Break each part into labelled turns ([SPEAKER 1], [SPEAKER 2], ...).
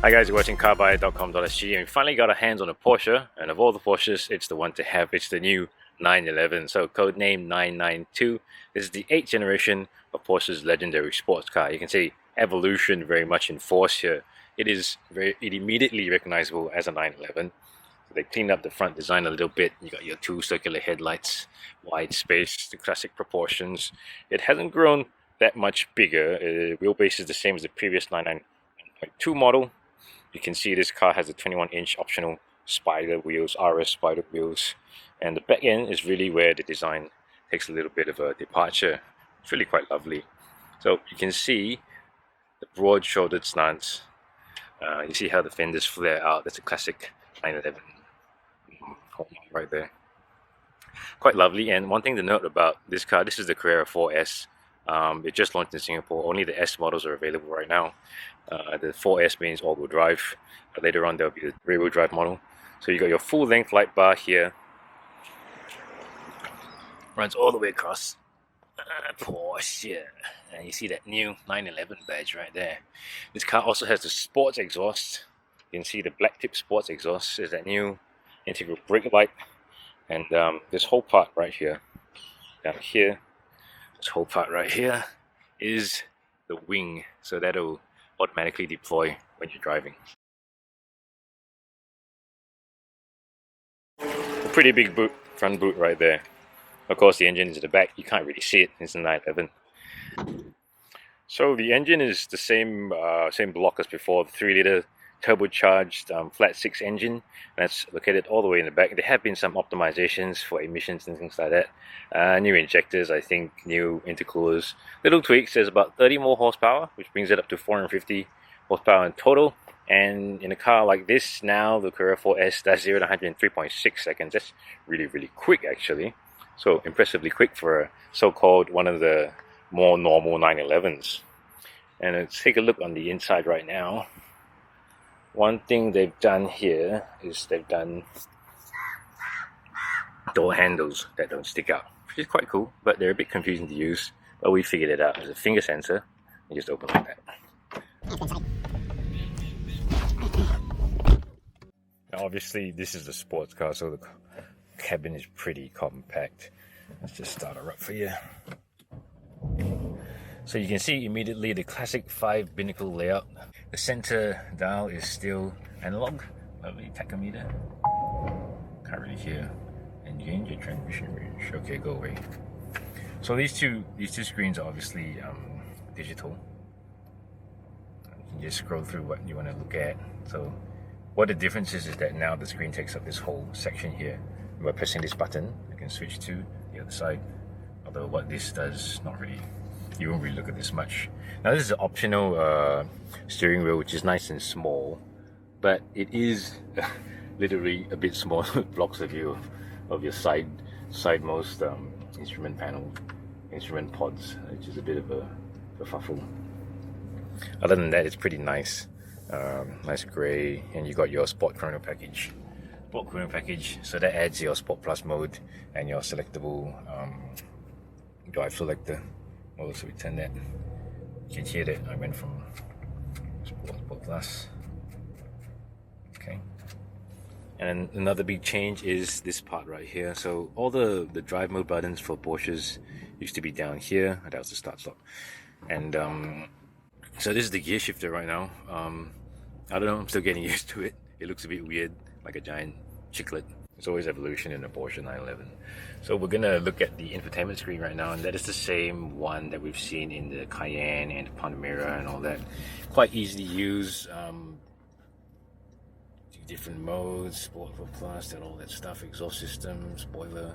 [SPEAKER 1] Hi guys, you're watching carbuy.com.sg and we finally got our hands on a Porsche, and of all the Porsches, it's the one to have. It's the new 911, so codename 992. This is the 8th generation of Porsche's legendary sports car. You can see evolution very much in force here. It is immediately recognizable as a 911. So they cleaned up the front design a little bit. You got your two circular headlights, wide space, the classic proportions. It hasn't grown that much bigger. Wheelbase is the same as the previous 992 model. You can see this car has a 21-inch optional Spider wheels, RS Spider wheels, and the back end is really where the design takes a little bit of a departure. It's really quite lovely. So you can see the broad-shouldered stance. You see how the fenders flare out. That's a classic 911 right there. Quite lovely. And one thing to note about this car, this is the Carrera 4S. It just launched in Singapore. Only the S models are available right now. The 4S means all-wheel drive. Later on, there'll be the rear-wheel drive model. So you got your full-length light bar here. Runs all the way across. Porsche. And you see that new 911 badge right there. This car also has the sports exhaust. You can see the black tip sports exhaust. Is that new integral brake light. And this whole part right here, down here, this whole part right here is the wing. So that'll automatically deploy when you're driving. A pretty big boot, front boot right there. Of course, the engine is at the back. You can't really see it. It's a 911. So the engine is the same block as before. The 3-liter turbocharged flat 6 engine. That's located all the way in the back. There have been some optimizations for emissions and things like that. New injectors, I think, new intercoolers, little tweaks. There's about 30 more horsepower, which brings it up to 450 horsepower in total. And in a car like this now, the Carrera 4S does 0 to 100 in 3.6 seconds. That's really, really quick actually. So impressively quick for a so-called one of the more normal 911s. And let's take a look on the inside right now. One thing they've done here is they've done door handles that don't stick out, which is quite cool, but they're a bit confusing to use. But we figured it out. There's a finger sensor. You just open like that. Now obviously this is a sports car, so the cabin is pretty compact. Let's just start her up for you. So you can see immediately the classic 5 binnacle layout. The center dial is still analog. Lovely tachometer. Can't really hear. Engage your transmission range. Okay, go away. So these two screens are obviously digital. You can just scroll through what you want to look at. So what the difference is that now the screen takes up this whole section here. By pressing this button, you can switch to the other side. Although what this does, not really. You won't really look at this much. Now this is an optional steering wheel, which is nice and small, but it is literally a bit small. It blocks the view of your sidemost instrument panel, instrument pods, which is a bit of a fuffle. Other than that, it's pretty nice. Nice grey, and you got your Sport Chrono package. Sport Chrono package, so that adds your Sport Plus mode and your selectable drive selector. Also, we turn that. You can hear that I went from Sport Plus. Okay. And another big change is this part right here. So all the drive mode buttons for Porsches used to be down here. That was the start stop. And so this is the gear shifter right now. I don't know, I'm still getting used to it. It looks a bit weird, like a giant chiclet. It's always evolution in a Porsche 911. So we're gonna look at the infotainment screen right now, and that is the same one that we've seen in the Cayenne and the Panamera and all that. Quite easy to use. Different modes, Sport Plus, and all that stuff. Exhaust system, spoiler,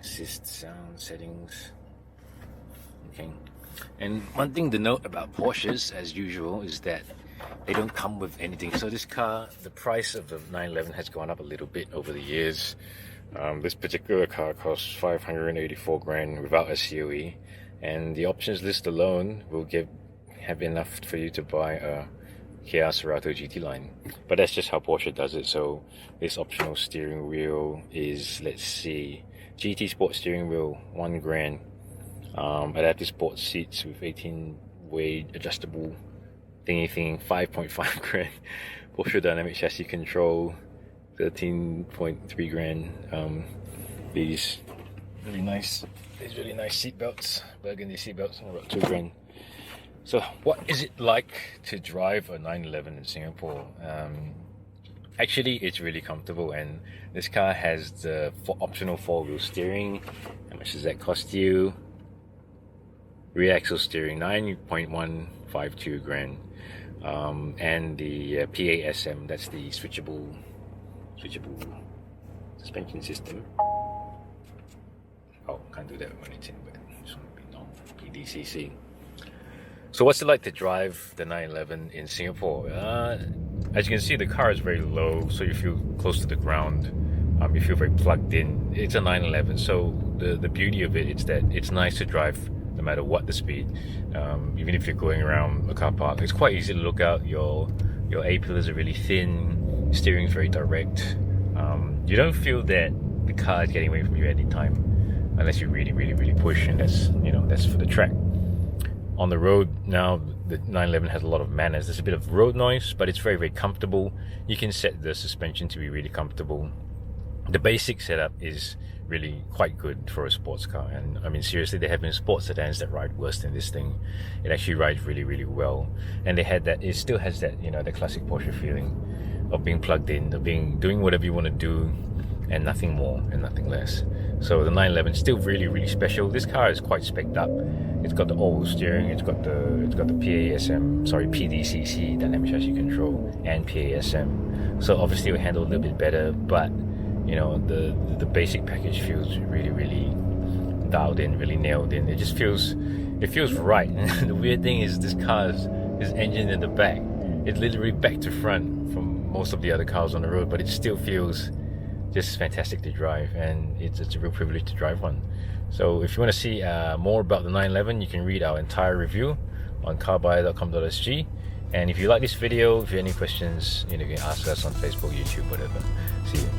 [SPEAKER 1] assist sound settings. Okay. And one thing to note about Porsches, as usual, is that they don't come with anything. So this car, the price of the 911 has gone up a little bit over the years. This particular car costs 584 grand without a COE, and the options list alone will have enough for you to buy a Kia Cerato GT line. But that's just how Porsche does it. So this optional steering wheel is, let's see, GT Sport steering wheel, 1 grand. Adaptive sports seats with 18-way adjustable thingy 5.5 grand. Porsche dynamic chassis control, 13.3 grand. These really nice seat belts, burgundy seat belts, about 2 grand. So what is it like to drive a 911 in Singapore? Actually, it's really comfortable, and this car has the optional 4-wheel steering. How much does that cost you? Rear axle steering, 9.152 grand. And the PASM, that's the switchable suspension system. Oh, can't do that when it's in, but this one would be normal, PDCC. So what's it like to drive the 911 in Singapore? As you can see, the car is very low, so you feel close to the ground. You feel very plugged in. It's a 911, so the beauty of it is that it's nice to drive no matter what the speed. Even if you're going around a car park, it's quite easy to look out. Your A-pillars are really thin, steering is very direct. You don't feel that the car is getting away from you at any time, unless you really push, and that's for the track. On the road now, the 911 has a lot of manners. There's a bit of road noise, but it's very comfortable. You can set the suspension to be really comfortable. The basic setup is really quite good for a sports car, and I mean, seriously, there have been sports sedans that ride worse than this thing. It actually rides really well, and it still has that, the classic Porsche feeling of being plugged in, of doing whatever you want to do, and nothing more and nothing less. So the 911 is still really special. This car is quite spec'd up. It's got the all-wheel steering, it's got the PDCC, dynamic chassis control, and PASM. So obviously it will handle a little bit better, but the basic package feels really dialed in, really nailed in. It feels right. And the weird thing is, this car's engine in the back, it's literally back to front from most of the other cars on the road, but it still feels just fantastic to drive, and it's a real privilege to drive one. So if you want to see more about the 911, you can read our entire review on carbuyer.com.sg. And if you like this video, if you have any questions, you can ask us on Facebook, YouTube, whatever. See you.